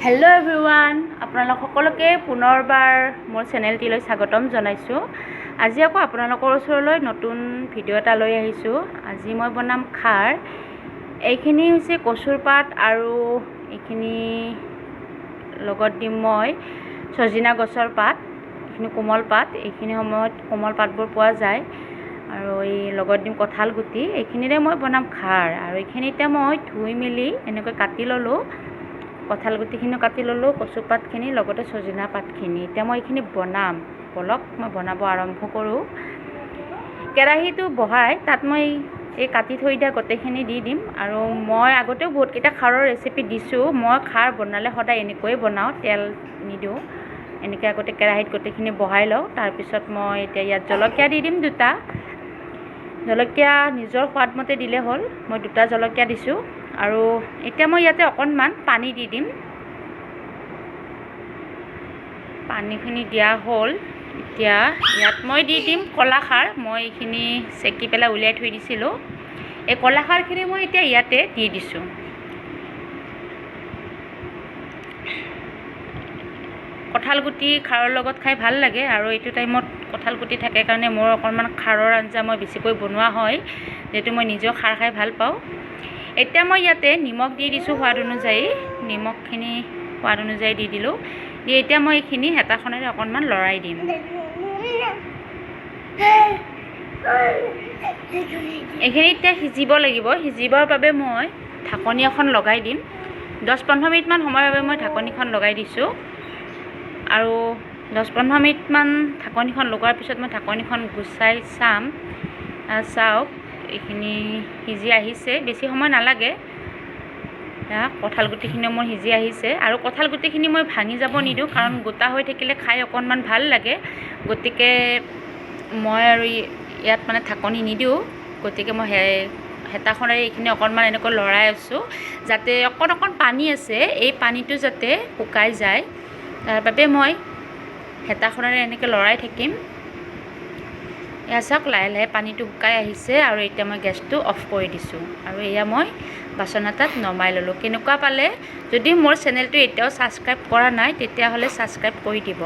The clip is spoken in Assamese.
হেল্ল' এভৰিৱান, আপোনালোক সকলোকে পুনৰবাৰ মোৰ চেনেলটিলৈ স্বাগতম জনাইছোঁ। আজি আকৌ আপোনালোকৰ ওচৰলৈ নতুন ভিডিঅ' এটা লৈ আহিছোঁ। আজি মই বনাম খাৰ। এইখিনি হৈছে কচুৰ পাত আৰু এইখিনি লগত দিম মই ছজিনা গছৰ পাত। এইখিনি কোমল পাত, এইখিনি সময়ত কোমল পাতবোৰ পোৱা যায়। আৰু এই লগত দিম কঁঠাল গুটি। এইখিনিৰে মই বনাম খাৰ। আৰু এইখিনিতে মই ধুই মেলি এনেকৈ কাটি ল'লোঁ। কঁঠাল গুটিখিনিও কাটি ল'লোঁ, কচু পাতখিনি লগতে ছজিনা পাতখিনি। এতিয়া মই এইখিনি বনাম। বলক মই বনাব আৰম্ভ কৰোঁ। কেৰাহীটো বহাই তাত মই এই কাটি থৈ দিয়া গোটেইখিনি দি দিম। আৰু মই আগতেও বহুতকেইটা খাৰৰ ৰেচিপি দিছোঁ। মই খাৰ বনালে সদায় এনেকৈয়ে বনাওঁ, তেল নিদিওঁ। এনেকৈ আগতে কেৰাহীত গোটেইখিনি বহাই লওঁ। তাৰপিছত মই এতিয়া ইয়াত জলকীয়া দি দিম দুটা। জলকীয়া নিজৰ সোৱাদ মতে দিলে হ'ল। মই দুটা জলকীয়া দিছোঁ। আৰু এতিয়া মই ইয়াতে অকণমান পানী দি দিম। পানীখিনি দিয়া হ'ল। এতিয়া ইয়াত মই দি দিম কলাখাৰ। মই এইখিনি চেকি পেলাই উলিয়াই থৈ দিছিলোঁ। এই কলাখাৰখিনি মই এতিয়া ইয়াতে দি দিছোঁ। কঁঠাল গুটি খাৰৰ লগত খাই ভাল লাগে, আৰু এইটো টাইমত কঁঠাল গুটি থাকে কাৰণে মোৰ অকণমান খাৰৰ আঞ্জা মই বেছিকৈ বনোৱা হয়, যিহেতু মই নিজেও খাৰ খাই ভাল পাওঁ। এতিয়া মই ইয়াতে নিমখ দি দিছোঁ সোৱাদ অনুযায়ী। নিমখখিনি সোৱাদ অনুযায়ী দি দিলোঁ। দি এতিয়া মই এইখিনি হেতাখনেৰে অকণমান লৰাই দিম। এইখিনি এতিয়া সিজিব লাগিব। সিজিবৰ বাবে মই ঢাকনি এখন লগাই দিম। 10-15 মিনিটমান সময়ৰ বাবে মই ঢাকনিখন লগাই দিছোঁ। আৰু 10-15 মিনিটমান ঢাকনিখন লগোৱাৰ পিছত মই ঢাকনিখন গুচাই চাওক এইখিনি সিজি আহিছে, বেছি সময় নালাগে। কঁঠাল গুটিখিনিও মোৰ সিজি আহিছে। আৰু কঁঠাল গুটিখিনি মই ভাঙি যাব নিদিওঁ, কাৰণ গোটা হৈ থাকিলে খাই অকণমান ভাল লাগে। গতিকে মই আৰু ইয়াত মানে ঢাকনি নিদিওঁ। গতিকে মই হেতাখনেৰে এইখিনি অকণমান এনেকৈ লৰাই আছোঁ, যাতে অকণ পানী আছে, এই পানীটো যাতে শুকাই যায়। তাৰ বাবে মই হেতাখনেৰে এনেকৈ লৰাই থাকিম। এয়া চাওক, লাহে লাহে পানীটো শুকাই আহিছে। আৰু এতিয়া মই গেছটো অফ কৰি দিছোঁ। আৰু এয়া মই বাচন এটাত নমাই ল'লোঁ। কেনেকুৱা পালে? যদি মোৰ চেনেলটো এতিয়াও ছাবস্ক্ৰাইব কৰা নাই, তেতিয়াহ'লে ছাবস্ক্ৰাইব কৰি দিব।